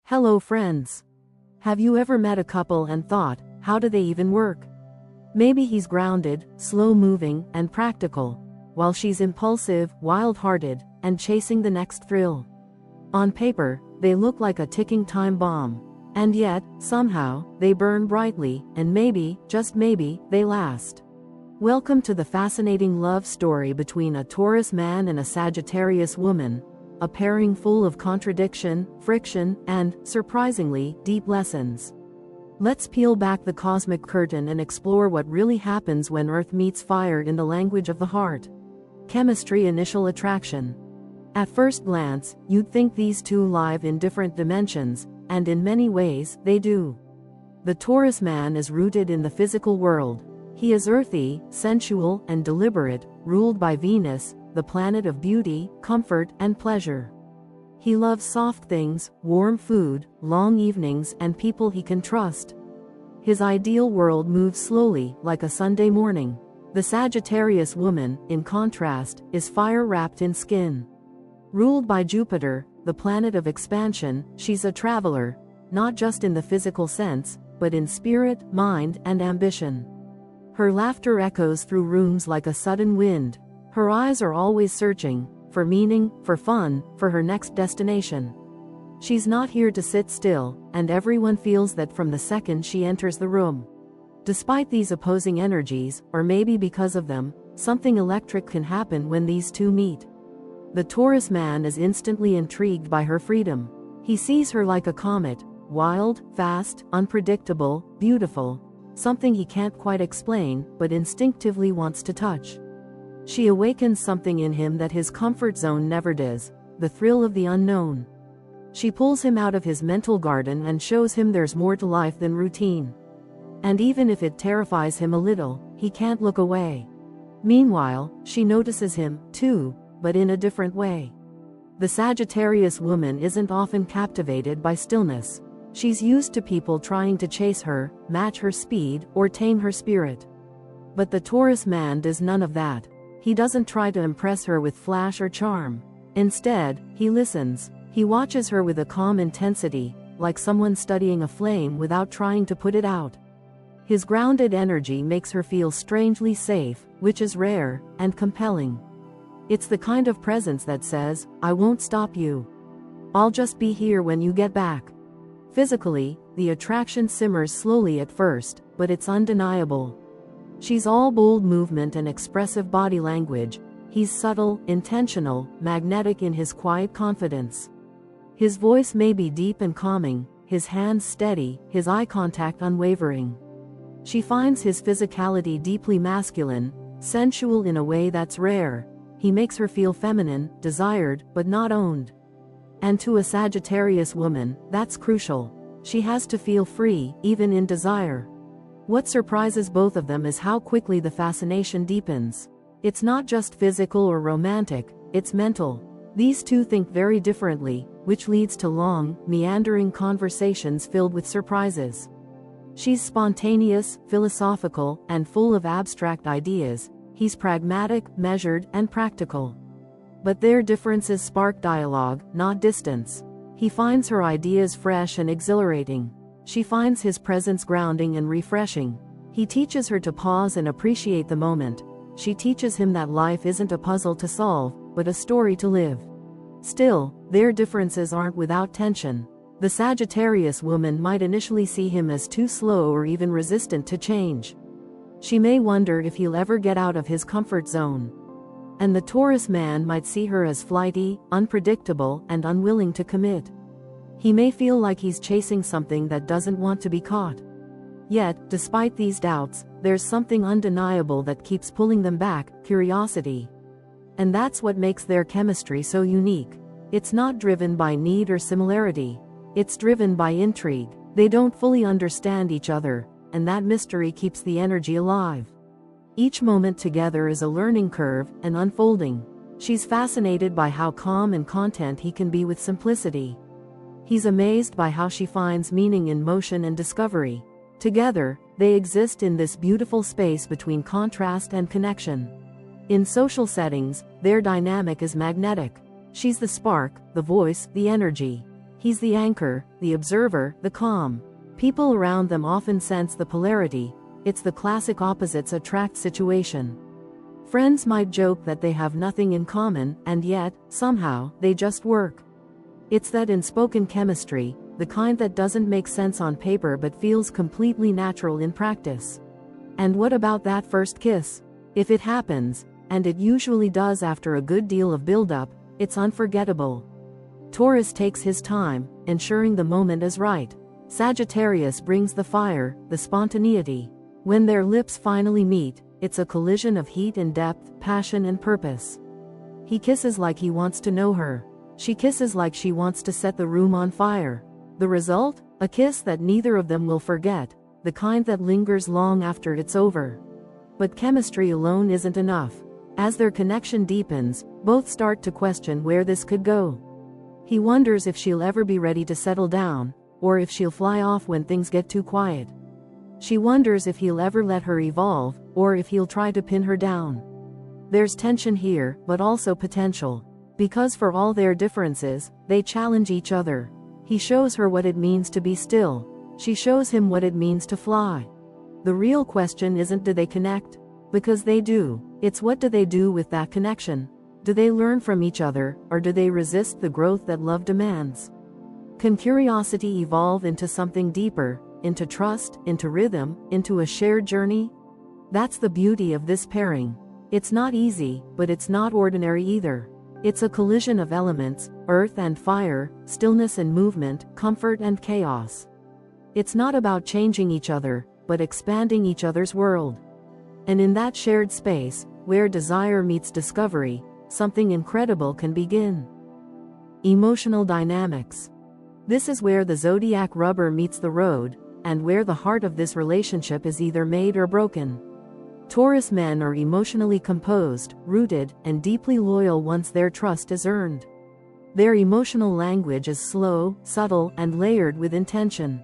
Hello friends. Have you ever met a couple and thought, how do they even work? Maybe he's grounded, slow-moving, and practical, while she's impulsive, wild-hearted, and chasing the next thrill. On paper, they look like a ticking time bomb. And yet, somehow, they burn brightly, and maybe, just maybe, they last. Welcome to the fascinating love story between a Taurus man and a Sagittarius woman, a pairing full of contradiction, friction, and, surprisingly, deep lessons. Let's peel back the cosmic curtain and explore what really happens when Earth meets fire in the language of the heart. Chemistry. Initial attraction. At first glance, you'd think these two live in different dimensions, and in many ways, they do. The Taurus man is rooted in the physical world. He is earthy, sensual, and deliberate, ruled by Venus, the planet of beauty, comfort, and pleasure. He loves soft things, warm food, long evenings, and people he can trust. His ideal world moves slowly, like a Sunday morning. The Sagittarius woman, in contrast, is fire-wrapped in skin. Ruled by Jupiter, the planet of expansion, she's a traveler, not just in the physical sense, but in spirit, mind, and ambition. Her laughter echoes through rooms like a sudden wind. Her eyes are always searching, for meaning, for fun, for her next destination. She's not here to sit still, and everyone feels that from the second she enters the room. Despite these opposing energies, or maybe because of them, something electric can happen when these two meet. The Taurus man is instantly intrigued by her freedom. He sees her like a comet, wild, fast, unpredictable, beautiful, something he can't quite explain, but instinctively wants to touch. She awakens something in him that his comfort zone never does, the thrill of the unknown. She pulls him out of his mental garden and shows him there's more to life than routine. And even if it terrifies him a little, he can't look away. Meanwhile, she notices him, too, but in a different way. The Sagittarius woman isn't often captivated by stillness. She's used to people trying to chase her, match her speed, or tame her spirit. But the Taurus man does none of that. He doesn't try to impress her with flash or charm. Instead, he listens. He watches her with a calm intensity, like someone studying a flame without trying to put it out. His grounded energy makes her feel strangely safe, which is rare and compelling. It's the kind of presence that says, "I won't stop you. I'll just be here when you get back." Physically, the attraction simmers slowly at first, but it's undeniable. She's all bold movement and expressive body language. He's subtle, intentional, magnetic in his quiet confidence. His voice may be deep and calming, his hands steady, his eye contact unwavering. She finds his physicality deeply masculine, sensual in a way that's rare. He makes her feel feminine, desired, but not owned. And to a Sagittarius woman, that's crucial. She has to feel free, even in desire. What surprises both of them is how quickly the fascination deepens. It's not just physical or romantic, it's mental. These two think very differently, which leads to long, meandering conversations filled with surprises. She's spontaneous, philosophical, and full of abstract ideas. He's pragmatic, measured, and practical. But their differences spark dialogue, not distance. He finds her ideas fresh and exhilarating. She finds his presence grounding and refreshing. He teaches her to pause and appreciate the moment. She teaches him that life isn't a puzzle to solve, but a story to live. Still, their differences aren't without tension. The Sagittarius woman might initially see him as too slow or even resistant to change. She may wonder if he'll ever get out of his comfort zone. And the Taurus man might see her as flighty, unpredictable, and unwilling to commit. He may feel like he's chasing something that doesn't want to be caught. Yet, despite these doubts, there's something undeniable that keeps pulling them back: curiosity. And that's what makes their chemistry so unique. It's not driven by need or similarity. It's driven by intrigue. They don't fully understand each other, and that mystery keeps the energy alive. Each moment together is a learning curve, an unfolding. She's fascinated by how calm and content he can be with simplicity. He's amazed by how she finds meaning in motion and discovery. Together, they exist in this beautiful space between contrast and connection. In social settings, their dynamic is magnetic. She's the spark, the voice, the energy. He's the anchor, the observer, the calm. People around them often sense the polarity. It's the classic opposites attract situation. Friends might joke that they have nothing in common, and yet, somehow, they just work. It's that unspoken chemistry, the kind that doesn't make sense on paper but feels completely natural in practice. And what about that first kiss? If it happens, and it usually does after a good deal of build-up, it's unforgettable. Taurus takes his time, ensuring the moment is right. Sagittarius brings the fire, the spontaneity. When their lips finally meet, it's a collision of heat and depth, passion and purpose. He kisses like he wants to know her. She kisses like she wants to set the room on fire. The result? A kiss that neither of them will forget, the kind that lingers long after it's over. But chemistry alone isn't enough. As their connection deepens, both start to question where this could go. He wonders if she'll ever be ready to settle down, or if she'll fly off when things get too quiet. She wonders if he'll ever let her evolve, or if he'll try to pin her down. There's tension here, but also potential. Because for all their differences, they challenge each other. He shows her what it means to be still. She shows him what it means to fly. The real question isn't do they connect? Because they do. It's what do they do with that connection? Do they learn from each other, or do they resist the growth that love demands? Can curiosity evolve into something deeper, into trust, into rhythm, into a shared journey? That's the beauty of this pairing. It's not easy, but it's not ordinary either. It's a collision of elements, earth and fire, stillness and movement, comfort and chaos. It's not about changing each other, but expanding each other's world. And in that shared space, where desire meets discovery, something incredible can begin. Emotional dynamics. This is where the zodiac rubber meets the road, and where the heart of this relationship is either made or broken. Taurus men are emotionally composed, rooted, and deeply loyal once their trust is earned. Their emotional language is slow, subtle, and layered with intention.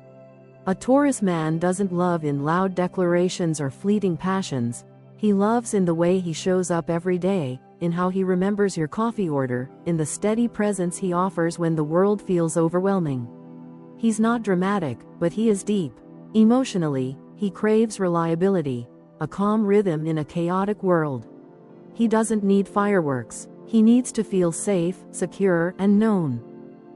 A Taurus man doesn't love in loud declarations or fleeting passions. He loves in the way he shows up every day, in how he remembers your coffee order, in the steady presence he offers when the world feels overwhelming. He's not dramatic, but he is deep. Emotionally, he craves reliability, a calm rhythm in a chaotic world. He doesn't need fireworks. He needs to feel safe, secure, and known.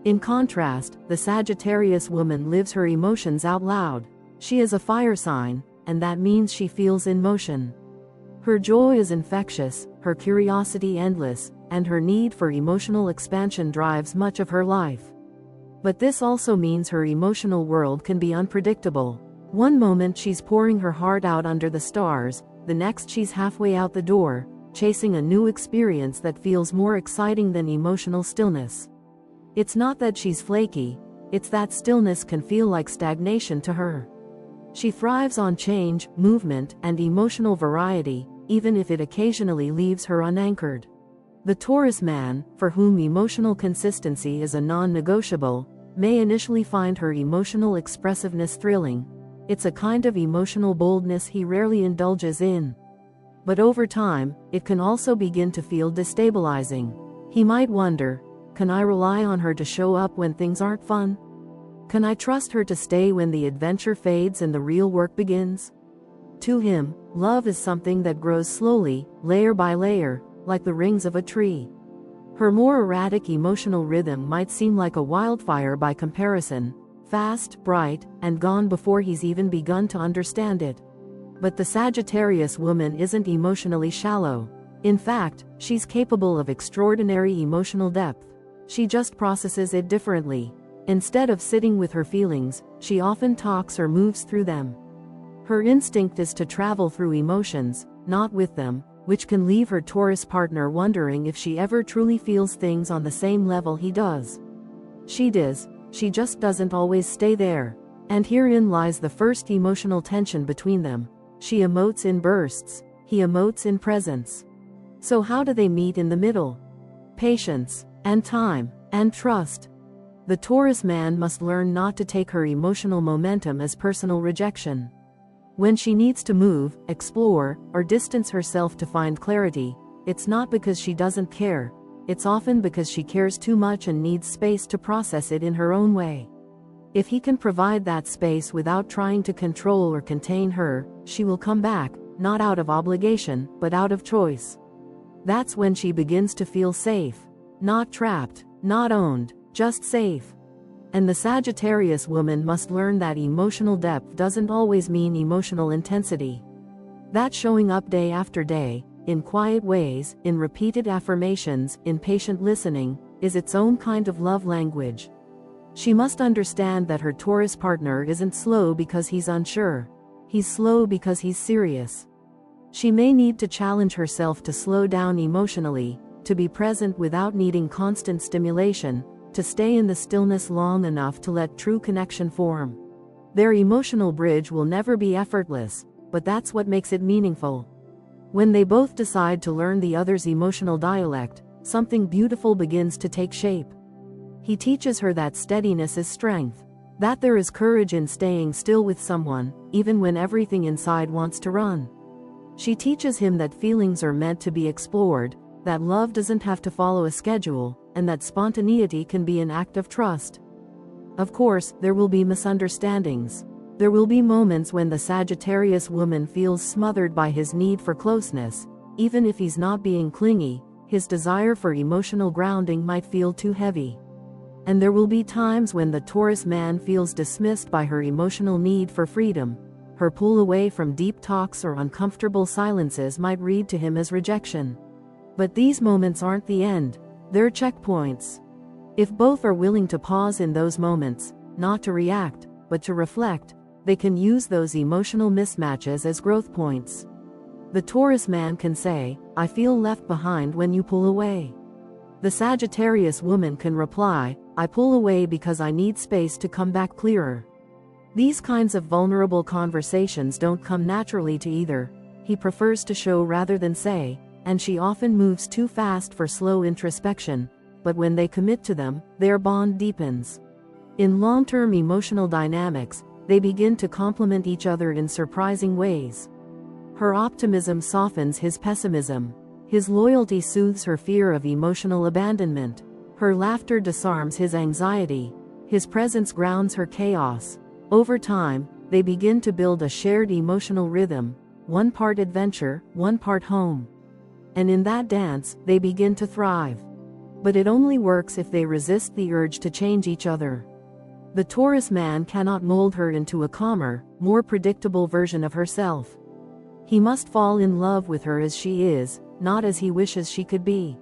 In contrast, the Sagittarius woman lives her emotions out loud. She is a fire sign, and that means she feels in motion. Her joy is infectious, her curiosity endless, and her need for emotional expansion drives much of her life. But this also means her emotional world can be unpredictable. One moment she's pouring her heart out under the stars, the next she's halfway out the door, chasing a new experience that feels more exciting than emotional stillness. It's not that she's flaky, it's that stillness can feel like stagnation to her. She thrives on change, movement, and emotional variety, even if it occasionally leaves her unanchored. The Taurus man, for whom emotional consistency is a non-negotiable, may initially find her emotional expressiveness thrilling. It's a kind of emotional boldness he rarely indulges in. But over time, it can also begin to feel destabilizing. He might wonder, can I rely on her to show up when things aren't fun? Can I trust her to stay when the adventure fades and the real work begins? To him, love is something that grows slowly, layer by layer, like the rings of a tree. Her more erratic emotional rhythm might seem like a wildfire by comparison, fast, bright, and gone before he's even begun to understand it. But the Sagittarius woman isn't emotionally shallow. In fact, she's capable of extraordinary emotional depth. She just processes it differently. Instead of sitting with her feelings, she often talks or moves through them. Her instinct is to travel through emotions, not with them, which can leave her Taurus partner wondering if she ever truly feels things on the same level he does. She does, she just doesn't always stay there. And herein lies the first emotional tension between them. She emotes in bursts, he emotes in presence. So how do they meet in the middle? Patience, and time, and trust. The Taurus man must learn not to take her emotional momentum as personal rejection. When she needs to move, explore, or distance herself to find clarity, it's not because she doesn't care. it's often because she cares too much and needs space to process it in her own way. If he can provide that space without trying to control or contain her, she will come back, not out of obligation, but out of choice. That's when she begins to feel safe. Not trapped, not owned, just safe. And the Sagittarius woman must learn that emotional depth doesn't always mean emotional intensity. That showing up day after day, in quiet ways, in repeated affirmations, in patient listening, is its own kind of love language. She must understand that her Taurus partner isn't slow because he's unsure. He's slow because he's serious. She may need to challenge herself to slow down emotionally, to be present without needing constant stimulation, to stay in the stillness long enough to let true connection form. Their emotional bridge will never be effortless, but that's what makes it meaningful. When they both decide to learn the other's emotional dialect, something beautiful begins to take shape. He teaches her that steadiness is strength, that there is courage in staying still with someone, even when everything inside wants to run. She teaches him that feelings are meant to be explored, that love doesn't have to follow a schedule, and that spontaneity can be an act of trust. Of course, there will be misunderstandings. There will be moments when the Sagittarius woman feels smothered by his need for closeness, even if he's not being clingy, his desire for emotional grounding might feel too heavy. And there will be times when the Taurus man feels dismissed by her emotional need for freedom. Her pull away from deep talks or uncomfortable silences might read to him as rejection. But these moments aren't the end, they're checkpoints. If both are willing to pause in those moments, not to react, but to reflect, they can use those emotional mismatches as growth points. The Taurus man can say, "I feel left behind when you pull away." The Sagittarius woman can reply, "I pull away because I need space to come back clearer." These kinds of vulnerable conversations don't come naturally to either. He prefers to show rather than say, and she often moves too fast for slow introspection, but when they commit to them, their bond deepens. In long-term emotional dynamics, they begin to complement each other in surprising ways. Her optimism softens his pessimism. His loyalty soothes her fear of emotional abandonment. Her laughter disarms his anxiety. His presence grounds her chaos. Over time, they begin to build a shared emotional rhythm, one part adventure, one part home. And in that dance, they begin to thrive. But it only works if they resist the urge to change each other. The Taurus man cannot mold her into a calmer, more predictable version of herself. He must fall in love with her as she is, not as he wishes she could be.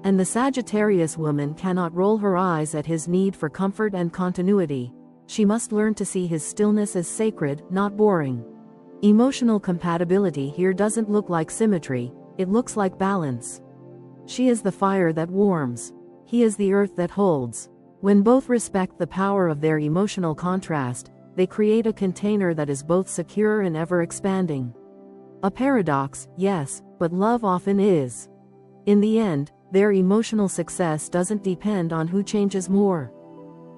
And the Sagittarius woman cannot roll her eyes at his need for comfort and continuity. She must learn to see his stillness as sacred, not boring. Emotional compatibility here doesn't look like symmetry, it looks like balance. She is the fire that warms. He is the earth that holds. When both respect the power of their emotional contrast, they create a container that is both secure and ever-expanding. A paradox, yes, but love often is. In the end, their emotional success doesn't depend on who changes more.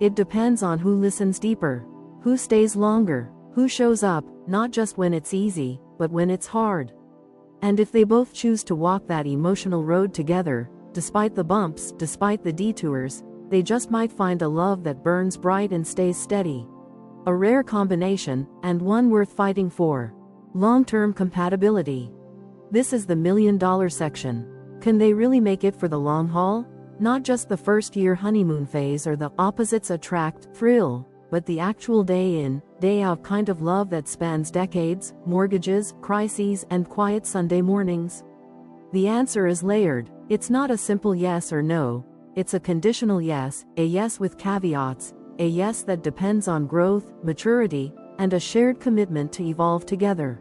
It depends on who listens deeper, who stays longer, who shows up, not just when it's easy, but when it's hard. And if they both choose to walk that emotional road together, despite the bumps, despite the detours, they just might find a love that burns bright and stays steady. A rare combination, and one worth fighting for. Long-term compatibility. This is the million-dollar section. Can they really make it for the long haul? Not just the first-year honeymoon phase or the opposites attract thrill, but the actual day-in, day-out kind of love that spans decades, mortgages, crises, and quiet Sunday mornings? The answer is layered. It's not a simple yes or no. It's a conditional yes, a yes with caveats, a yes that depends on growth, maturity, and a shared commitment to evolve together.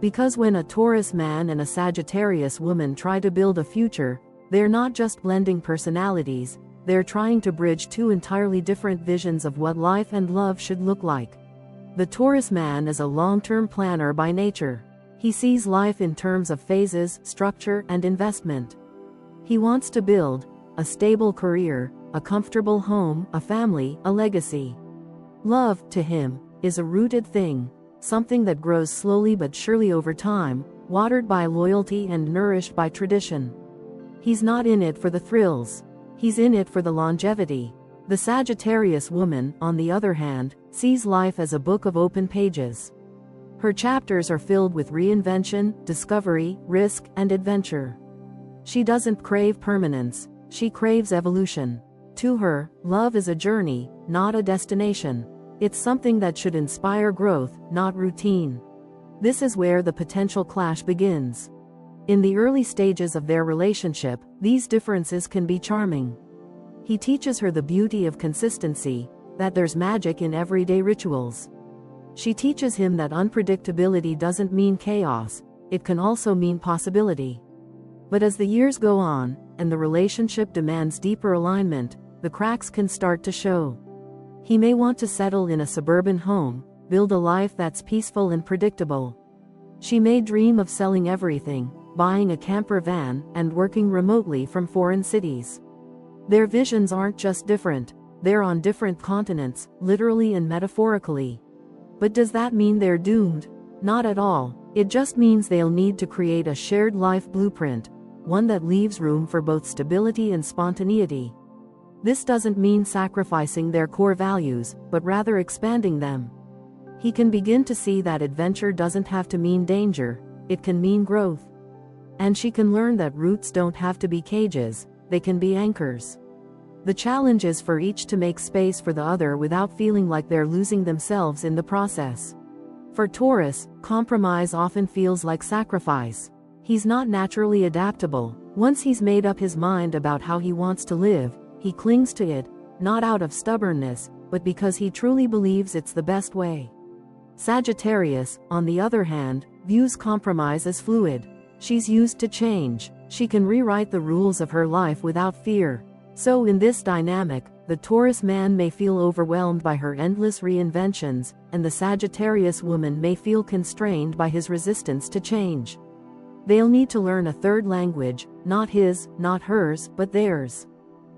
Because when a Taurus man and a Sagittarius woman try to build a future, they're not just blending personalities, they're trying to bridge two entirely different visions of what life and love should look like. The Taurus man is a long-term planner by nature. He sees life in terms of phases, structure, and investment. He wants to build a stable career, a comfortable home, a family, a legacy. Love, to him, is a rooted thing, something that grows slowly but surely over time, watered by loyalty and nourished by tradition. He's not in it for the thrills. He's in it for the longevity. The Sagittarius woman, on the other hand, sees life as a book of open pages. Her chapters are filled with reinvention, discovery, risk, and adventure. She doesn't crave permanence, she craves evolution. To her, love is a journey, not a destination. It's something that should inspire growth, not routine. This is where the potential clash begins. In the early stages of their relationship, these differences can be charming. He teaches her the beauty of consistency, that there's magic in everyday rituals. She teaches him that unpredictability doesn't mean chaos, it can also mean possibility. But as the years go on, and the relationship demands deeper alignment, the cracks can start to show. He may want to settle in a suburban home, build a life that's peaceful and predictable. She may dream of selling everything, buying a camper van, and working remotely from foreign cities. Their visions aren't just different, they're on different continents, literally and metaphorically. But does that mean they're doomed? Not at all. It just means they'll need to create a shared life blueprint, one that leaves room for both stability and spontaneity. This doesn't mean sacrificing their core values, but rather expanding them. He can begin to see that adventure doesn't have to mean danger, it can mean growth. And she can learn that roots don't have to be cages, they can be anchors. The challenge is for each to make space for the other without feeling like they're losing themselves in the process. For Taurus, compromise often feels like sacrifice. He's not naturally adaptable. Once he's made up his mind about how he wants to live, he clings to it, not out of stubbornness, but because he truly believes it's the best way. Sagittarius, on the other hand, views compromise as fluid. She's used to change. She can rewrite the rules of her life without fear. So in this dynamic, the Taurus man may feel overwhelmed by her endless reinventions, and the Sagittarius woman may feel constrained by his resistance to change. They'll need to learn a third language, not his, not hers, but theirs.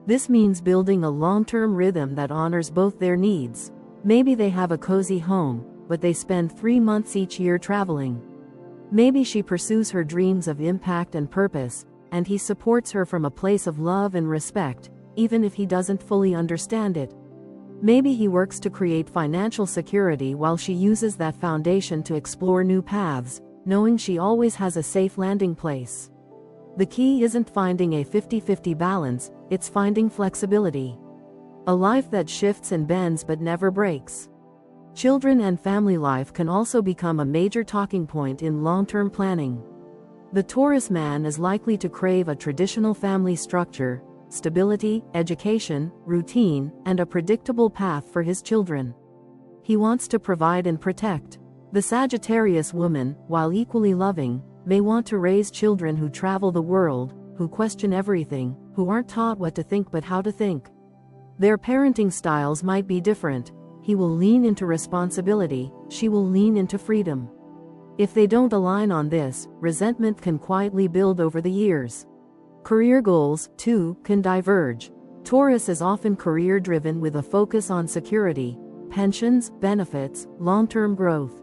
This means building a long-term rhythm that honors both their needs. Maybe they have a cozy home, but they spend 3 months each year traveling. Maybe she pursues her dreams of impact and purpose, and he supports her from a place of love and respect, even if he doesn't fully understand it. Maybe he works to create financial security while she uses that foundation to explore new paths, knowing she always has a safe landing place. The key isn't finding a 50-50 balance, it's finding flexibility. A life that shifts and bends but never breaks. Children and family life can also become a major talking point in long-term planning. The Taurus man is likely to crave a traditional family structure, stability, education, routine, and a predictable path for his children. He wants to provide and protect. The Sagittarius woman, while equally loving, may want to raise children who travel the world, who question everything, who aren't taught what to think but how to think. Their parenting styles might be different. He will lean into responsibility, she will lean into freedom. If they don't align on this, resentment can quietly build over the years. Career goals, too, can diverge. Taurus is often career-driven with a focus on security, pensions, benefits, long-term growth.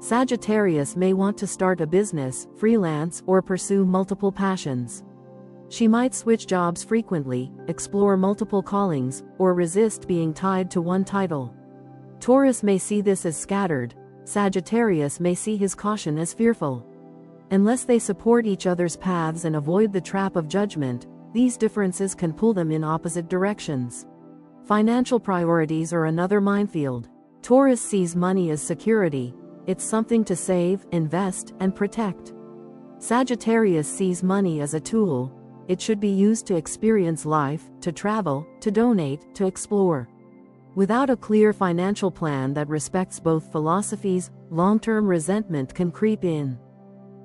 Sagittarius may want to start a business, freelance, or pursue multiple passions. She might switch jobs frequently, explore multiple callings, or resist being tied to one title. Taurus may see this as scattered, Sagittarius may see his caution as fearful. Unless they support each other's paths and avoid the trap of judgment, these differences can pull them in opposite directions. Financial priorities are another minefield. Taurus sees money as security, it's something to save, invest, and protect. Sagittarius sees money as a tool, it should be used to experience life, to travel, to donate, to explore. Without a clear financial plan that respects both philosophies, long-term resentment can creep in.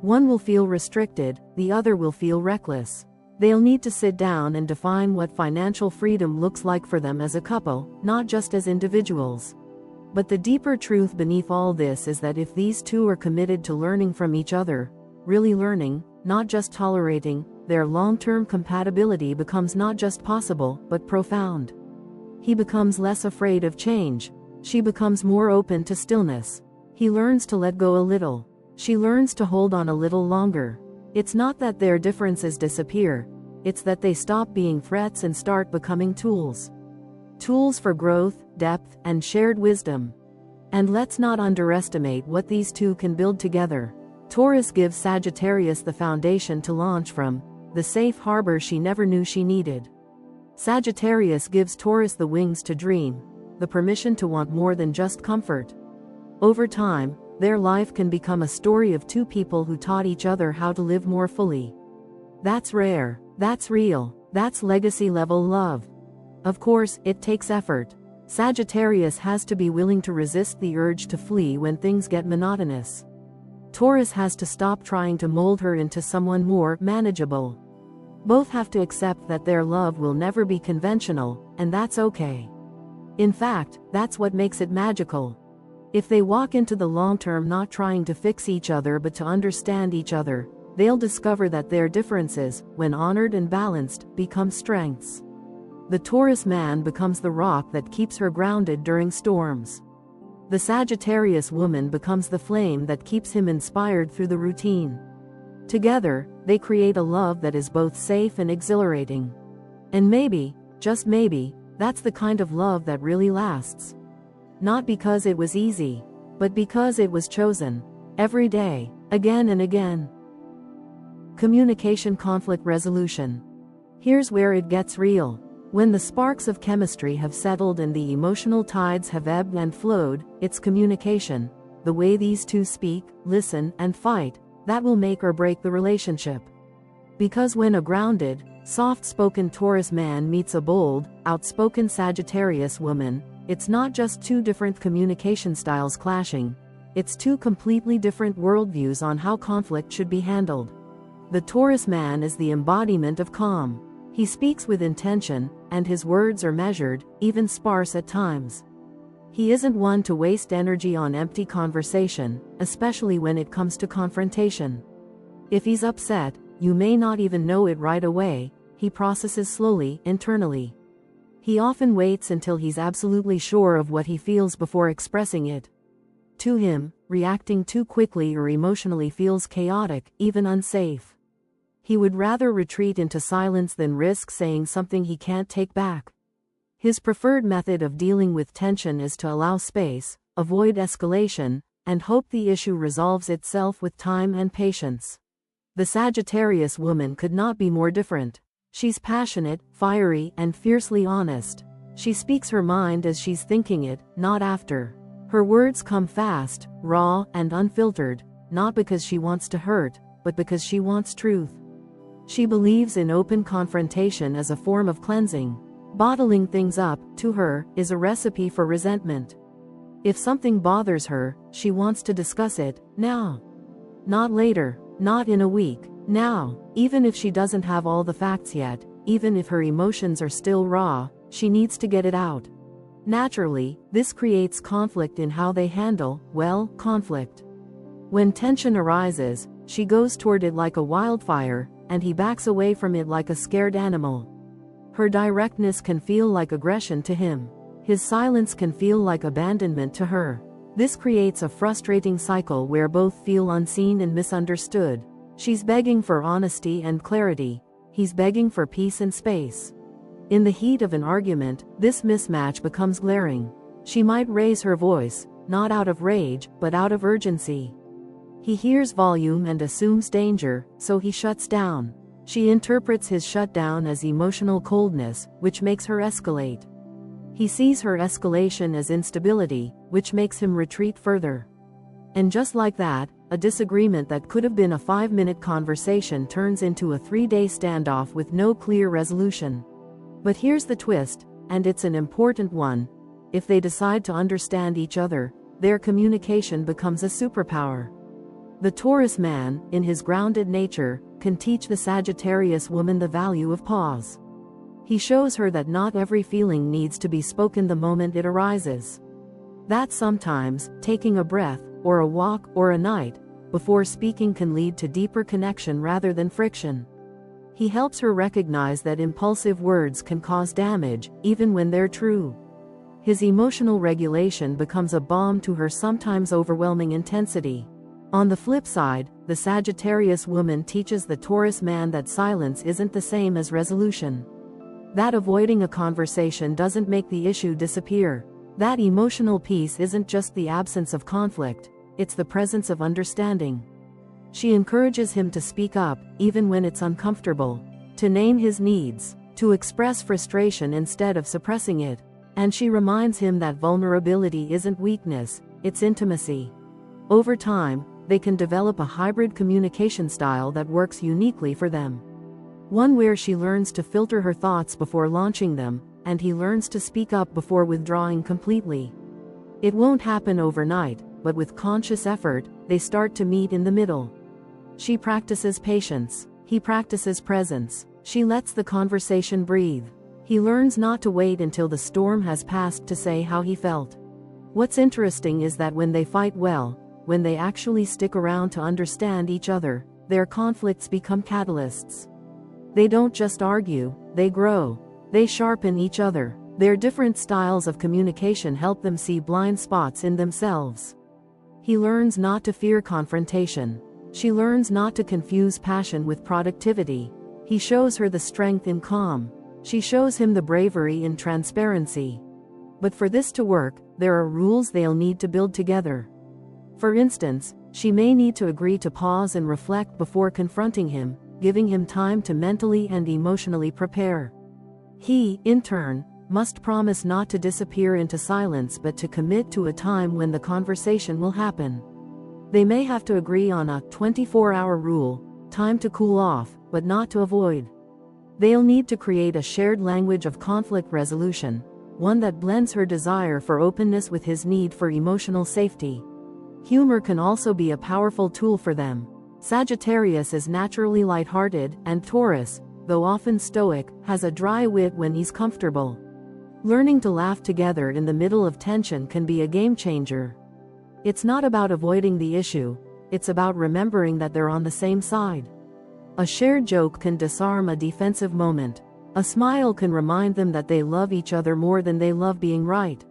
One will feel restricted, the other will feel reckless. They'll need to sit down and define what financial freedom looks like for them as a couple, not just as individuals. But the deeper truth beneath all this is that if these two are committed to learning from each other, really learning, not just tolerating, their long-term compatibility becomes not just possible, but profound. He becomes less afraid of change. She becomes more open to stillness. He learns to let go a little. She learns to hold on a little longer. It's not that their differences disappear. it's that they stop being threats and start becoming tools. Tools for growth, depth, and shared wisdom. And let's not underestimate what these two can build together. Taurus gives Sagittarius the foundation to launch from, the safe harbor she never knew she needed. Sagittarius gives Taurus the wings to dream, the permission to want more than just comfort. Over time, their life can become a story of two people who taught each other how to live more fully. That's rare, that's real, that's legacy-level love. Of course, it takes effort. Sagittarius has to be willing to resist the urge to flee when things get monotonous. Taurus has to stop trying to mold her into someone more manageable. Both have to accept that their love will never be conventional, and that's okay. In fact, that's what makes it magical. If they walk into the long term not trying to fix each other but to understand each other, they'll discover that their differences, when honored and balanced, become strengths. The Taurus man becomes the rock that keeps her grounded during storms. The Sagittarius woman becomes the flame that keeps him inspired through the routine. Together, they create a love that is both safe and exhilarating. And maybe, just maybe, that's the kind of love that really lasts. Not because it was easy, but because it was chosen. Every day, again and again. Communication conflict resolution. Here's where it gets real. When the sparks of chemistry have settled and the emotional tides have ebbed and flowed, it's communication, the way these two speak, listen, and fight, that will make or break the relationship. Because when a grounded, soft-spoken Taurus man meets a bold, outspoken Sagittarius woman, it's not just two different communication styles clashing, it's two completely different worldviews on how conflict should be handled. The Taurus man is the embodiment of calm. He speaks with intention, and his words are measured, even sparse at times. He isn't one to waste energy on empty conversation, especially when it comes to confrontation. If he's upset, you may not even know it right away. He processes slowly, internally. He often waits until he's absolutely sure of what he feels before expressing it. To him, reacting too quickly or emotionally feels chaotic, even unsafe. He would rather retreat into silence than risk saying something he can't take back. His preferred method of dealing with tension is to allow space, avoid escalation, and hope the issue resolves itself with time and patience. The Sagittarius woman could not be more different. She's passionate, fiery, and fiercely honest. She speaks her mind as she's thinking it, not after. Her words come fast, raw, and unfiltered, not because she wants to hurt, but because she wants truth. She believes in open confrontation as a form of cleansing. Bottling things up, to her, is a recipe for resentment. If something bothers her, she wants to discuss it, now. Not later, not in a week, now. Even if she doesn't have all the facts yet, even if her emotions are still raw, she needs to get it out. Naturally, this creates conflict in how they handle, well, conflict. When tension arises, she goes toward it like a wildfire, and he backs away from it like a scared animal. Her directness can feel like aggression to him. His silence can feel like abandonment to her. This creates a frustrating cycle where both feel unseen and misunderstood. She's begging for honesty and clarity. He's begging for peace and space. In the heat of an argument, this mismatch becomes glaring. She might raise her voice, not out of rage, but out of urgency. He hears volume and assumes danger, so he shuts down. She interprets his shutdown as emotional coldness, which makes her escalate. He sees her escalation as instability, which makes him retreat further. And just like that, a disagreement that could have been a 5-minute conversation turns into a 3-day standoff with no clear resolution. But here's the twist, and it's an important one. If they decide to understand each other, their communication becomes a superpower. The Taurus man, in his grounded nature, can teach the Sagittarius woman the value of pause. He shows her that not every feeling needs to be spoken the moment it arises. That sometimes, taking a breath, or a walk, or a night before speaking can lead to deeper connection rather than friction. He helps her recognize that impulsive words can cause damage, even when they're true. His emotional regulation becomes a balm to her sometimes overwhelming intensity. On the flip side, the Sagittarius woman teaches the Taurus man that silence isn't the same as resolution. That avoiding a conversation doesn't make the issue disappear. That emotional peace isn't just the absence of conflict, it's the presence of understanding. She encourages him to speak up, even when it's uncomfortable, to name his needs, to express frustration instead of suppressing it, and she reminds him that vulnerability isn't weakness, it's intimacy. Over time, they can develop a hybrid communication style that works uniquely for them. One where she learns to filter her thoughts before launching them, and he learns to speak up before withdrawing completely. It won't happen overnight, but with conscious effort, they start to meet in the middle. She practices patience, he practices presence, she lets the conversation breathe. He learns not to wait until the storm has passed to say how he felt. What's interesting is that when they fight well, when they actually stick around to understand each other, their conflicts become catalysts. They don't just argue, they grow. They sharpen each other. Their different styles of communication help them see blind spots in themselves. He learns not to fear confrontation. She learns not to confuse passion with productivity. He shows her the strength in calm. She shows him the bravery in transparency. But for this to work, there are rules they'll need to build together. For instance, she may need to agree to pause and reflect before confronting him, giving him time to mentally and emotionally prepare. He, in turn, must promise not to disappear into silence but to commit to a time when the conversation will happen. They may have to agree on a 24-hour rule, time to cool off, but not to avoid. They'll need to create a shared language of conflict resolution, one that blends her desire for openness with his need for emotional safety. Humor can also be a powerful tool for them. Sagittarius is naturally lighthearted, and Taurus, though often stoic, has a dry wit when he's comfortable. Learning to laugh together in the middle of tension can be a game changer. It's not about avoiding the issue, it's about remembering that they're on the same side. A shared joke can disarm a defensive moment. A smile can remind them that they love each other more than they love being right.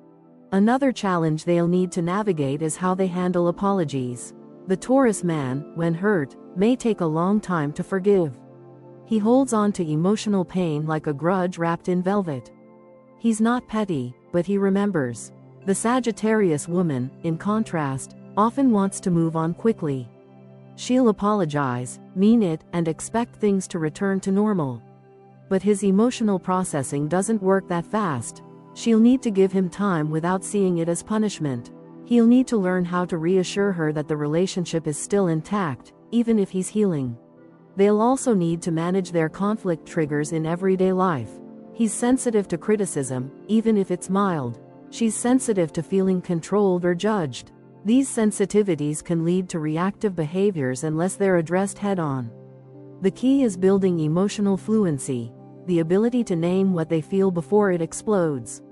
Another challenge they'll need to navigate is how they handle apologies. The Taurus man, when hurt, may take a long time to forgive. He holds on to emotional pain like a grudge wrapped in velvet. He's not petty, but he remembers. The Sagittarius woman, in contrast, often wants to move on quickly. She'll apologize, mean it, and expect things to return to normal. But his emotional processing doesn't work that fast. She'll need to give him time without seeing it as punishment. He'll need to learn how to reassure her that the relationship is still intact, even if he's healing. They'll also need to manage their conflict triggers in everyday life. He's sensitive to criticism, even if it's mild. She's sensitive to feeling controlled or judged. These sensitivities can lead to reactive behaviors unless they're addressed head-on. The key is building emotional fluency, the ability to name what they feel before it explodes.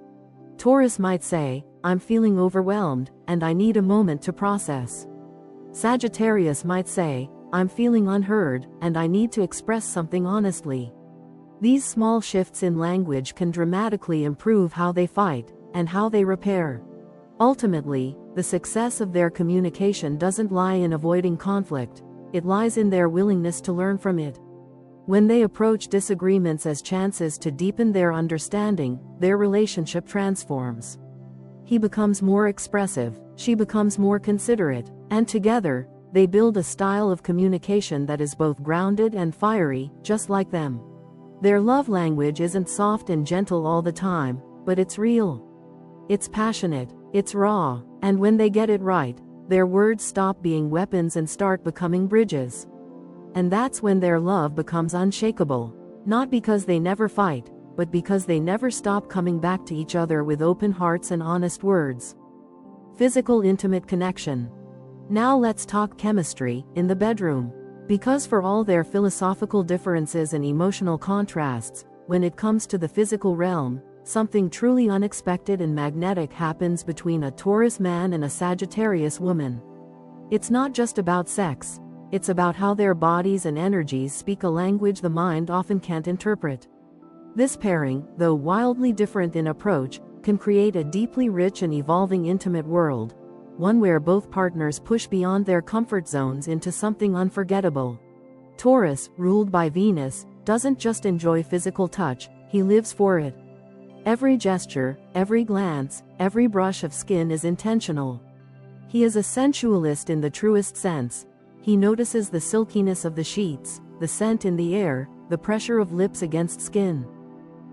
Taurus might say, "I'm feeling overwhelmed, and I need a moment to process." Sagittarius might say, "I'm feeling unheard, and I need to express something honestly." These small shifts in language can dramatically improve how they fight, and how they repair. Ultimately, the success of their communication doesn't lie in avoiding conflict, it lies in their willingness to learn from it. When they approach disagreements as chances to deepen their understanding, their relationship transforms. He becomes more expressive, she becomes more considerate, and together, they build a style of communication that is both grounded and fiery, just like them. Their love language isn't soft and gentle all the time, but it's real. It's passionate, it's raw, and when they get it right, their words stop being weapons and start becoming bridges. And that's when their love becomes unshakable, not because they never fight, but because they never stop coming back to each other with open hearts and honest words. Physical intimate connection. Now let's talk chemistry, in the bedroom. Because for all their philosophical differences and emotional contrasts, when it comes to the physical realm, something truly unexpected and magnetic happens between a Taurus man and a Sagittarius woman. It's not just about sex, it's about how their bodies and energies speak a language the mind often can't interpret. This pairing, though wildly different in approach, can create a deeply rich and evolving intimate world, one where both partners push beyond their comfort zones into something unforgettable. Taurus, ruled by Venus, doesn't just enjoy physical touch, he lives for it. Every gesture, every glance, every brush of skin is intentional. He is a sensualist in the truest sense. He notices the silkiness of the sheets, the scent in the air, the pressure of lips against skin.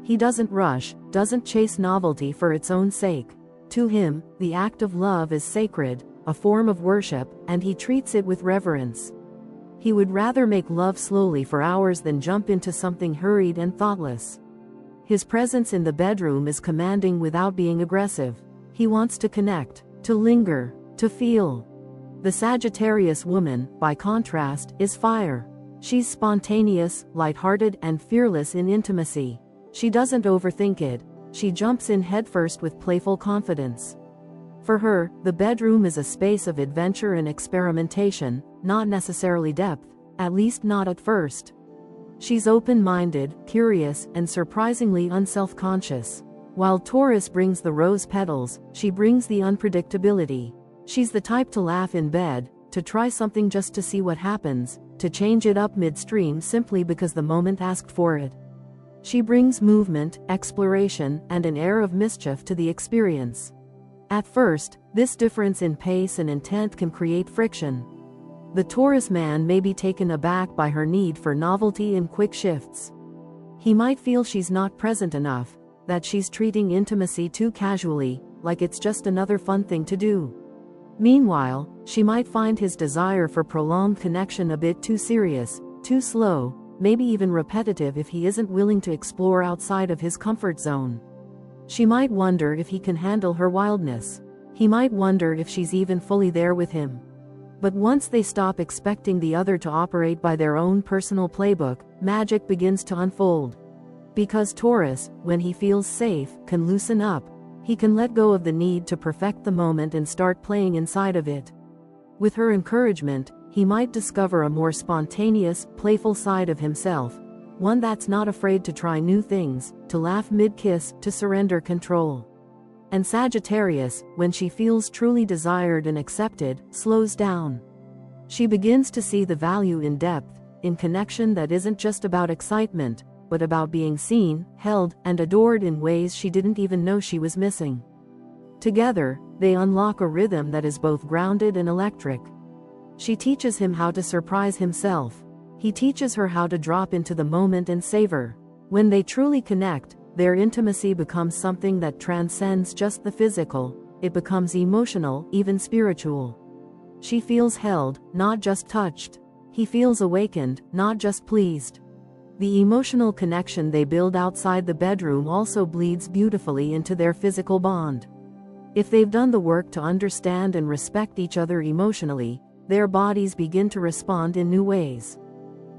He doesn't rush, doesn't chase novelty for its own sake. To him, the act of love is sacred, a form of worship, and he treats it with reverence. He would rather make love slowly for hours than jump into something hurried and thoughtless. His presence in the bedroom is commanding without being aggressive. He wants to connect, to linger, to feel. The Sagittarius woman, by contrast, is fire. She's spontaneous, lighthearted, and fearless in intimacy. She doesn't overthink it. She jumps in headfirst with playful confidence. For her, the bedroom is a space of adventure and experimentation, not necessarily depth, at least not at first. She's open-minded, curious, and surprisingly unself-conscious. While Taurus brings the rose petals, she brings the unpredictability. She's the type to laugh in bed, to try something just to see what happens, to change it up midstream simply because the moment asked for it. She brings movement, exploration, and an air of mischief to the experience. At first, this difference in pace and intent can create friction. The Taurus man may be taken aback by her need for novelty and quick shifts. He might feel she's not present enough, that she's treating intimacy too casually, like it's just another fun thing to do. Meanwhile, she might find his desire for prolonged connection a bit too serious, too slow, maybe even repetitive if he isn't willing to explore outside of his comfort zone. She might wonder if he can handle her wildness. He might wonder if she's even fully there with him. But once they stop expecting the other to operate by their own personal playbook, magic begins to unfold. Because Taurus, when he feels safe, can loosen up. He can let go of the need to perfect the moment and start playing inside of it. With her encouragement, he might discover a more spontaneous, playful side of himself, one that's not afraid to try new things, to laugh mid-kiss, to surrender control. And Sagittarius, when she feels truly desired and accepted, slows down. She begins to see the value in depth, in connection that isn't just about excitement, but about being seen, held, and adored in ways she didn't even know she was missing. Together, they unlock a rhythm that is both grounded and electric. She teaches him how to surprise himself. He teaches her how to drop into the moment and savor. When they truly connect, their intimacy becomes something that transcends just the physical. It becomes emotional, even spiritual. She feels held, not just touched. He feels awakened, not just pleased. The emotional connection they build outside the bedroom also bleeds beautifully into their physical bond. If they've done the work to understand and respect each other emotionally, their bodies begin to respond in new ways.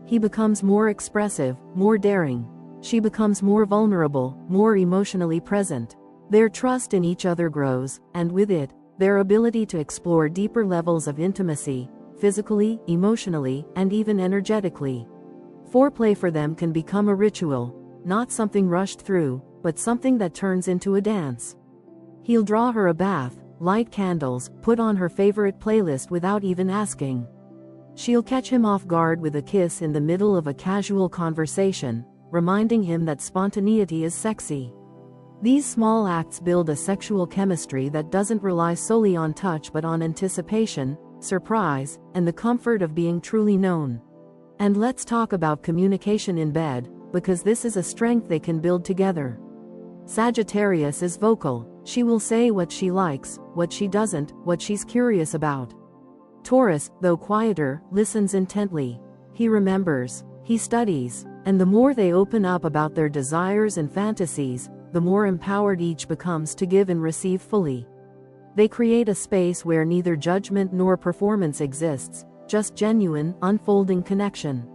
He becomes more expressive, more daring. She becomes more vulnerable, more emotionally present. Their trust in each other grows, and with it, their ability to explore deeper levels of intimacy, physically, emotionally, and even energetically. Foreplay for them can become a ritual, not something rushed through, but something that turns into a dance. He'll draw her a bath, light candles, put on her favorite playlist without even asking. She'll catch him off guard with a kiss in the middle of a casual conversation, reminding him that spontaneity is sexy. These small acts build a sexual chemistry that doesn't rely solely on touch but on anticipation, surprise, and the comfort of being truly known. And let's talk about communication in bed, because this is a strength they can build together. Sagittarius is vocal. She will say what she likes, what she doesn't, what she's curious about. Taurus, though quieter, listens intently. He remembers, he studies, and the more they open up about their desires and fantasies, the more empowered each becomes to give and receive fully. They create a space where neither judgment nor performance exists, just genuine, unfolding connection.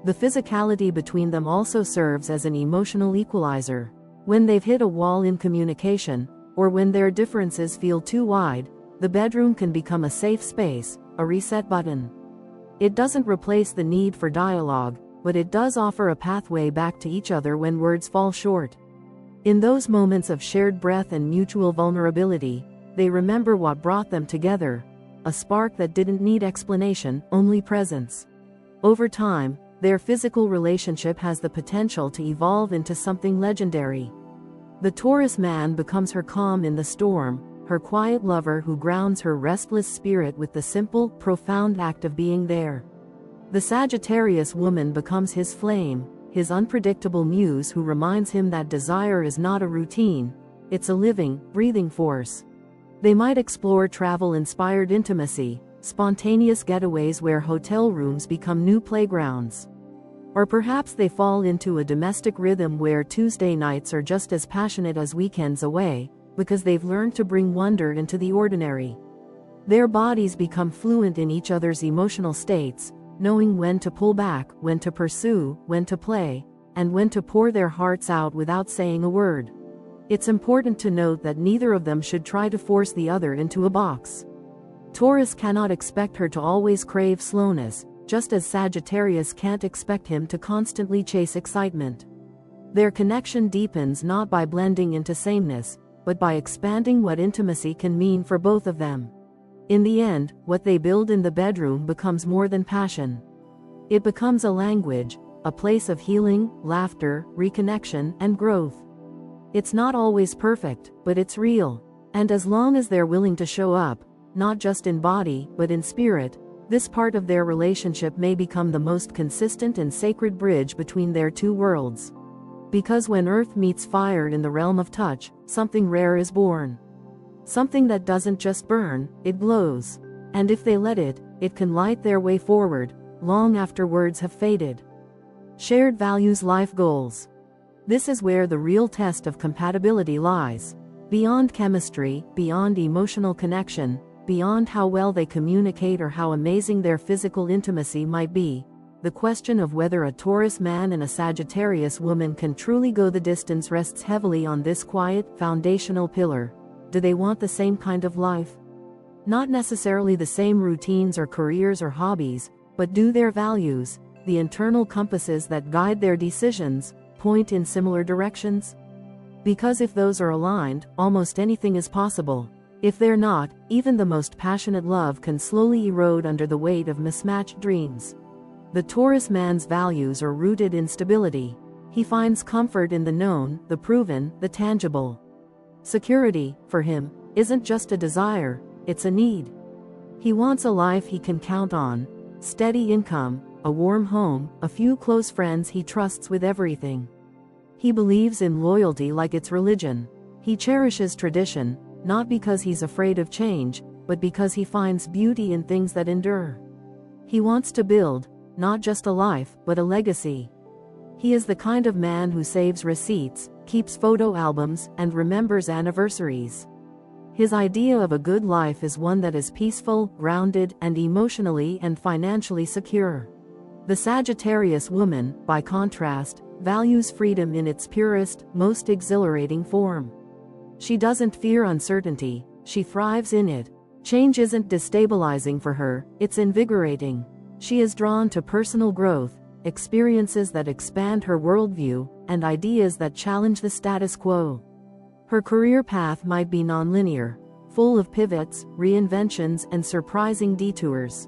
The physicality between them also serves as an emotional equalizer. When they've hit a wall in communication, or when their differences feel too wide, the bedroom can become a safe space, a reset button. It doesn't replace the need for dialogue, but it does offer a pathway back to each other when words fall short. In those moments of shared breath and mutual vulnerability, They remember what brought them together, a spark that didn't need explanation, only presence. Over time, their physical relationship has the potential to evolve into something legendary. The Taurus man becomes her calm in the storm, her quiet lover who grounds her restless spirit with the simple, profound act of being there. The Sagittarius woman becomes his flame, his unpredictable muse who reminds him that desire is not a routine, it's a living, breathing force. They might explore travel-inspired intimacy, spontaneous getaways where hotel rooms become new playgrounds. Or perhaps they fall into a domestic rhythm where Tuesday nights are just as passionate as weekends away, because they've learned to bring wonder into the ordinary. Their bodies become fluent in each other's emotional states, knowing when to pull back, when to pursue, when to play, and when to pour their hearts out without saying a word. It's important to note that neither of them should try to force the other into a box. Taurus cannot expect her to always crave slowness, just as Sagittarius can't expect him to constantly chase excitement. Their connection deepens not by blending into sameness, but by expanding what intimacy can mean for both of them. In the end, what they build in the bedroom becomes more than passion. It becomes a language, a place of healing, laughter, reconnection, and growth. It's not always perfect, but it's real. And as long as they're willing to show up, not just in body, but in spirit, this part of their relationship may become the most consistent and sacred bridge between their two worlds. Because when earth meets fire in the realm of touch, something rare is born. Something that doesn't just burn, it glows. And if they let it, it can light their way forward, long after words have faded. Shared values, life goals. This is where the real test of compatibility lies. Beyond chemistry, beyond emotional connection, beyond how well they communicate or how amazing their physical intimacy might be, the question of whether a Taurus man and a Sagittarius woman can truly go the distance rests heavily on this quiet, foundational pillar. Do they want the same kind of life? Not necessarily the same routines or careers or hobbies, but do their values, the internal compasses that guide their decisions, point in similar directions? Because if those are aligned, almost anything is possible. If they're not, even the most passionate love can slowly erode under the weight of mismatched dreams. The Taurus man's values are rooted in stability. He finds comfort in the known, the proven, the tangible. Security, for him, isn't just a desire, it's a need. He wants a life he can count on, steady income, a warm home, a few close friends he trusts with everything. He believes in loyalty like it's religion. He cherishes tradition, not because he's afraid of change, but because he finds beauty in things that endure. He wants to build, not just a life, but a legacy. He is the kind of man who saves receipts, keeps photo albums, and remembers anniversaries. His idea of a good life is one that is peaceful, grounded, and emotionally and financially secure. The Sagittarius woman, by contrast, values freedom in its purest, most exhilarating form. She doesn't fear uncertainty, she thrives in it. Change isn't destabilizing for her, it's invigorating. She is drawn to personal growth, experiences that expand her worldview, and ideas that challenge the status quo. Her career path might be nonlinear, full of pivots, reinventions, and surprising detours.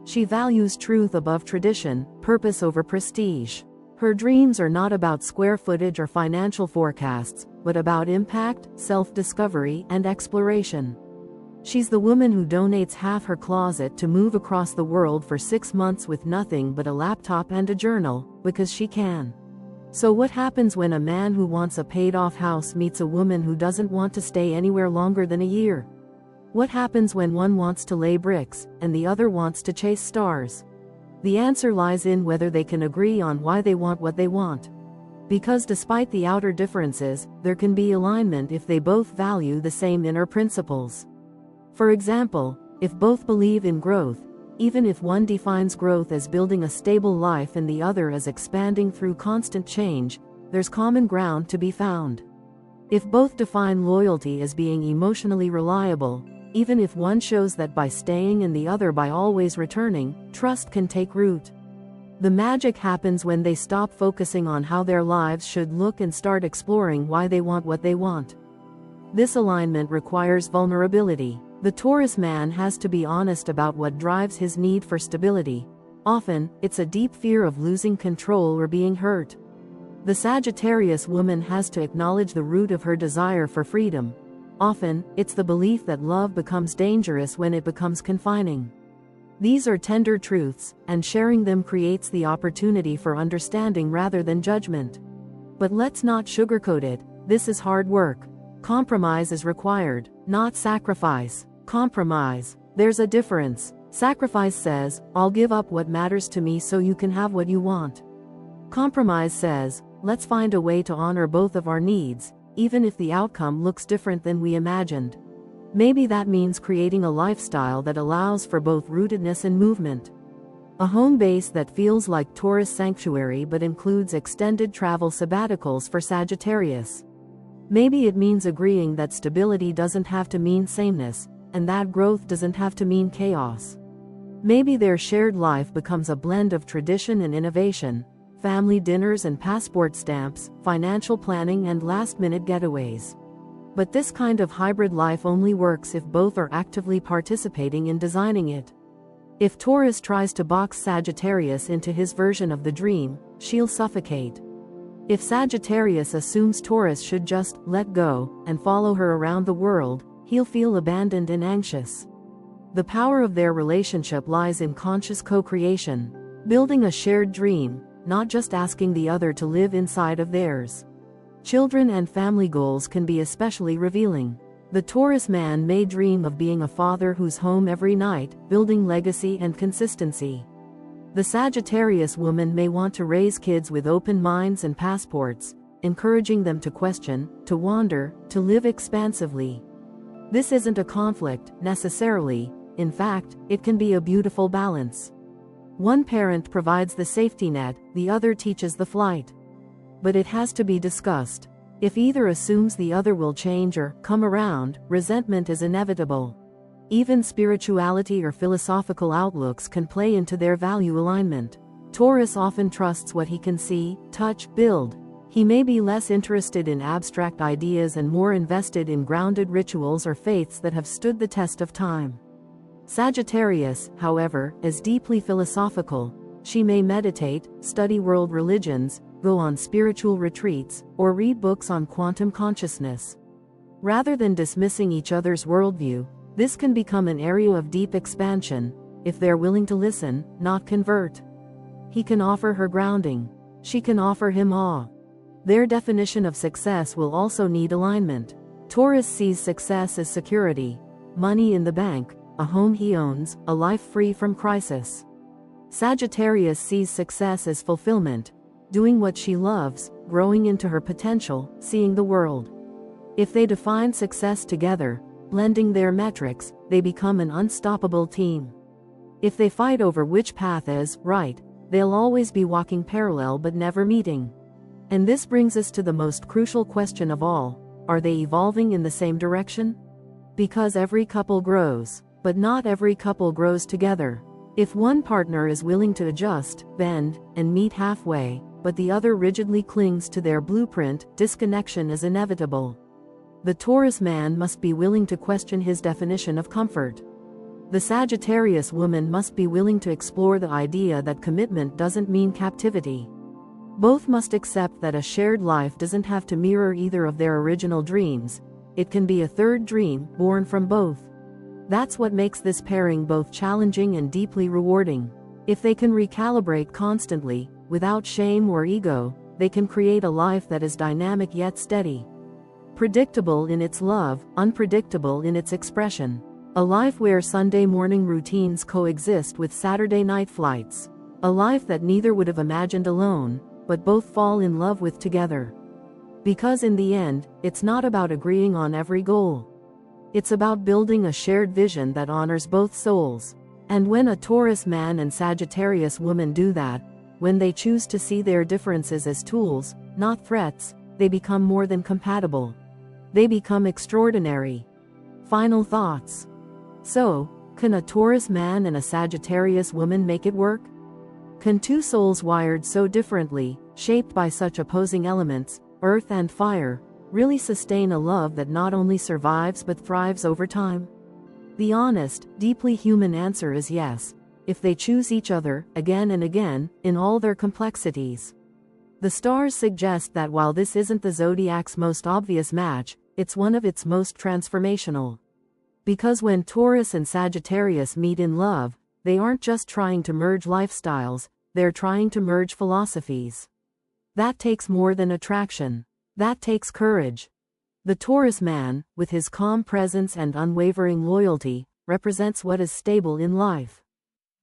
She values truth above tradition, purpose over prestige. Her dreams are not about square footage or financial forecasts, but about impact, self-discovery, and exploration. She's the woman who donates half her closet to move across the world for 6 months with nothing but a laptop and a journal, because she can. So what happens when a man who wants a paid-off house meets a woman who doesn't want to stay anywhere longer than a year? What happens when one wants to lay bricks, and the other wants to chase stars? The answer lies in whether they can agree on why they want what they want. Because despite the outer differences, there can be alignment if they both value the same inner principles. For example, if both believe in growth, even if one defines growth as building a stable life and the other as expanding through constant change, there's common ground to be found. If both define loyalty as being emotionally reliable, even if one shows that by staying and the other by always returning, trust can take root. The magic happens when they stop focusing on how their lives should look and start exploring why they want what they want. This alignment requires vulnerability. The Taurus man has to be honest about what drives his need for stability. Often, it's a deep fear of losing control or being hurt. The Sagittarius woman has to acknowledge the root of her desire for freedom. Often, it's the belief that love becomes dangerous when it becomes confining. These are tender truths, and sharing them creates the opportunity for understanding rather than judgment. But let's not sugarcoat it, this is hard work. Compromise is required, not sacrifice. Compromise. There's a difference. Sacrifice says, I'll give up what matters to me so you can have what you want. Compromise says, let's find a way to honor both of our needs, even if the outcome looks different than we imagined. Maybe that means creating a lifestyle that allows for both rootedness and movement. A home base that feels like Taurus sanctuary but includes extended travel sabbaticals for Sagittarius. Maybe it means agreeing that stability doesn't have to mean sameness, and that growth doesn't have to mean chaos. Maybe their shared life becomes a blend of tradition and innovation, family dinners and passport stamps, financial planning and last-minute getaways. But this kind of hybrid life only works if both are actively participating in designing it. If Taurus tries to box Sagittarius into his version of the dream, she'll suffocate. If Sagittarius assumes Taurus should just let go and follow her around the world, he'll feel abandoned and anxious. The power of their relationship lies in conscious co-creation, building a shared dream, not just asking the other to live inside of theirs. Children and family goals can be especially revealing. The Taurus man may dream of being a father who's home every night, building legacy and consistency. The Sagittarius woman may want to raise kids with open minds and passports, encouraging them to question, to wander, to live expansively. This isn't a conflict, necessarily. In fact, it can be a beautiful balance. One parent provides the safety net, the other teaches the flight. But it has to be discussed. If either assumes the other will change or come around, resentment is inevitable. Even spirituality or philosophical outlooks can play into their value alignment. Taurus often trusts what he can see, touch, build. He may be less interested in abstract ideas and more invested in grounded rituals or faiths that have stood the test of time. Sagittarius, however, is deeply philosophical. She may meditate, study world religions, go on spiritual retreats, or read books on quantum consciousness. Rather than dismissing each other's worldview, this can become an area of deep expansion, if they're willing to listen, not convert. He can offer her grounding. She can offer him awe. Their definition of success will also need alignment. Taurus sees success as security, money in the bank, a home he owns, a life free from crisis. Sagittarius sees success as fulfillment, doing what she loves, growing into her potential, seeing the world. If they define success together, blending their metrics, they become an unstoppable team. If they fight over which path is right, they'll always be walking parallel but never meeting. And this brings us to the most crucial question of all: are they evolving in the same direction? Because every couple grows, but not every couple grows together. If one partner is willing to adjust, bend, and meet halfway, but the other rigidly clings to their blueprint, disconnection is inevitable. The Taurus man must be willing to question his definition of comfort. The Sagittarius woman must be willing to explore the idea that commitment doesn't mean captivity. Both must accept that a shared life doesn't have to mirror either of their original dreams. It can be a third dream, born from both. That's what makes this pairing both challenging and deeply rewarding. If they can recalibrate constantly, without shame or ego, they can create a life that is dynamic yet steady. Predictable in its love, unpredictable in its expression. A life where Sunday morning routines coexist with Saturday night flights. A life that neither would have imagined alone, but both fall in love with together. Because in the end, it's not about agreeing on every goal. It's about building a shared vision that honors both souls. And when a Taurus man and Sagittarius woman do that, when they choose to see their differences as tools, not threats, they become more than compatible. They become extraordinary. Final thoughts. So, can a Taurus man and a Sagittarius woman make it work? Can two souls wired so differently, shaped by such opposing elements, earth and fire, really sustain a love that not only survives but thrives over time? The honest, deeply human answer is yes, if they choose each other, again and again, in all their complexities. The stars suggest that while this isn't the zodiac's most obvious match, it's one of its most transformational. Because when Taurus and Sagittarius meet in love, they aren't just trying to merge lifestyles, they're trying to merge philosophies. That takes more than attraction. That takes courage. The Taurus man, with his calm presence and unwavering loyalty, represents what is stable in life.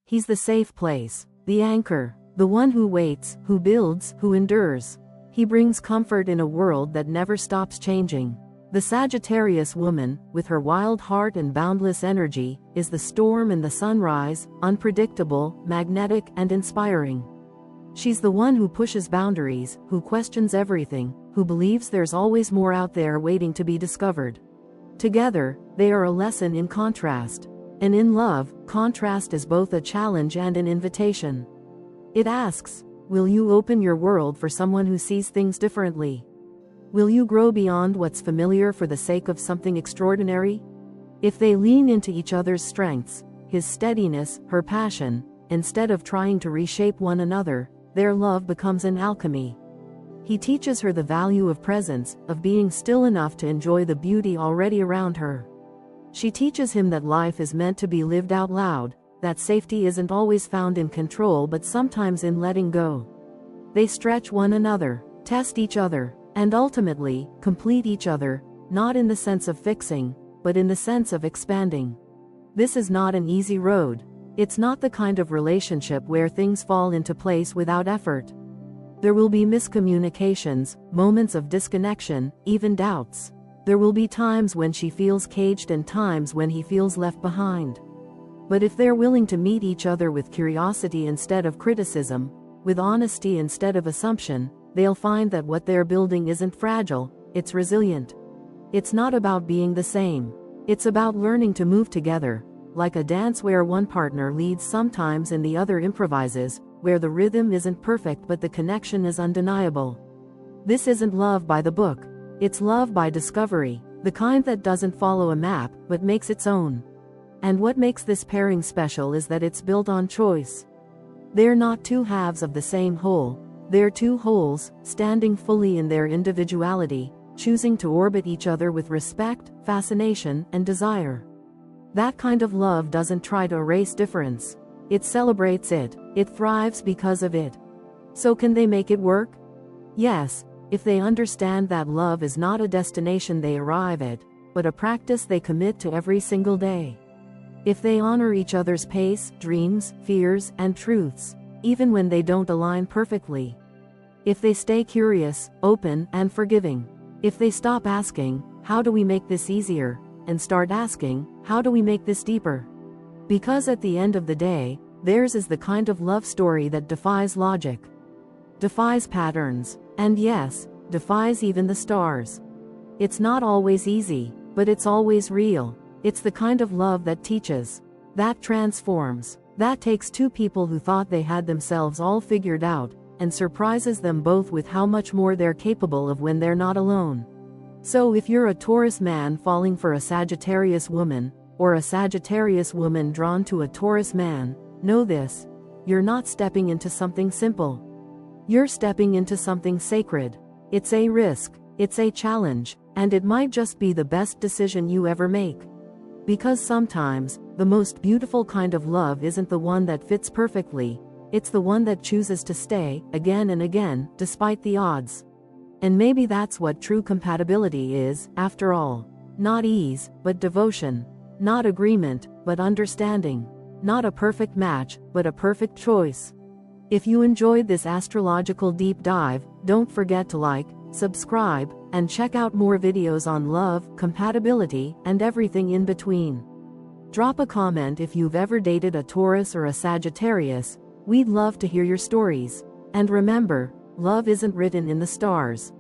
He's the safe place, the anchor, the one who waits, who builds, who endures. He brings comfort in a world that never stops changing. The Sagittarius woman, with her wild heart and boundless energy, is the storm and the sunrise, unpredictable, magnetic, and inspiring. She's the one who pushes boundaries, who questions everything, who believes there's always more out there waiting to be discovered. Together, they are a lesson in contrast. And in love, contrast is both a challenge and an invitation. It asks, will you open your world for someone who sees things differently? Will you grow beyond what's familiar for the sake of something extraordinary? If they lean into each other's strengths, his steadiness, her passion, instead of trying to reshape one another, their love becomes an alchemy. He teaches her the value of presence, of being still enough to enjoy the beauty already around her. She teaches him that life is meant to be lived out loud, that safety isn't always found in control but sometimes in letting go. They stretch one another, test each other, and ultimately, complete each other, not in the sense of fixing, but in the sense of expanding. This is not an easy road. It's not the kind of relationship where things fall into place without effort. There will be miscommunications, moments of disconnection, even doubts. There will be times when she feels caged and times when he feels left behind. But if they're willing to meet each other with curiosity instead of criticism, with honesty instead of assumption, they'll find that what they're building isn't fragile, it's resilient. It's not about being the same. It's about learning to move together, like a dance where one partner leads sometimes and the other improvises, where the rhythm isn't perfect but the connection is undeniable. This isn't love by the book. It's love by discovery, the kind that doesn't follow a map but makes its own. And what makes this pairing special is that it's built on choice. They're not two halves of the same whole. They're two wholes, standing fully in their individuality, choosing to orbit each other with respect, fascination, and desire. That kind of love doesn't try to erase difference. It celebrates it. It thrives because of it. So can they make it work? Yes, if they understand that love is not a destination they arrive at, but a practice they commit to every single day. If they honor each other's pace, dreams, fears, and truths, even when they don't align perfectly. If they stay curious, open, and forgiving. If they stop asking, how do we make this easier, and start asking, how do we make this deeper? Because at the end of the day, theirs is the kind of love story that defies logic, defies patterns, and yes, defies even the stars. It's not always easy, but it's always real. It's the kind of love that teaches, that transforms, that takes two people who thought they had themselves all figured out, and surprises them both with how much more they're capable of when they're not alone. So if you're a Taurus man falling for a Sagittarius woman, or a Sagittarius woman drawn to a Taurus man, know this: you're not stepping into something simple. You're stepping into something sacred. It's a risk, it's a challenge, and it might just be the best decision you ever make. Because sometimes, the most beautiful kind of love isn't the one that fits perfectly, it's the one that chooses to stay, again and again, despite the odds. And maybe that's what true compatibility is, after all. Not ease, but devotion. Not agreement, but understanding. Not a perfect match, but a perfect choice. If you enjoyed this astrological deep dive, don't forget to like, subscribe, and check out more videos on love, compatibility, and everything in between. Drop a comment if you've ever dated a Taurus or a Sagittarius. We'd love to hear your stories. And remember, love isn't written in the stars.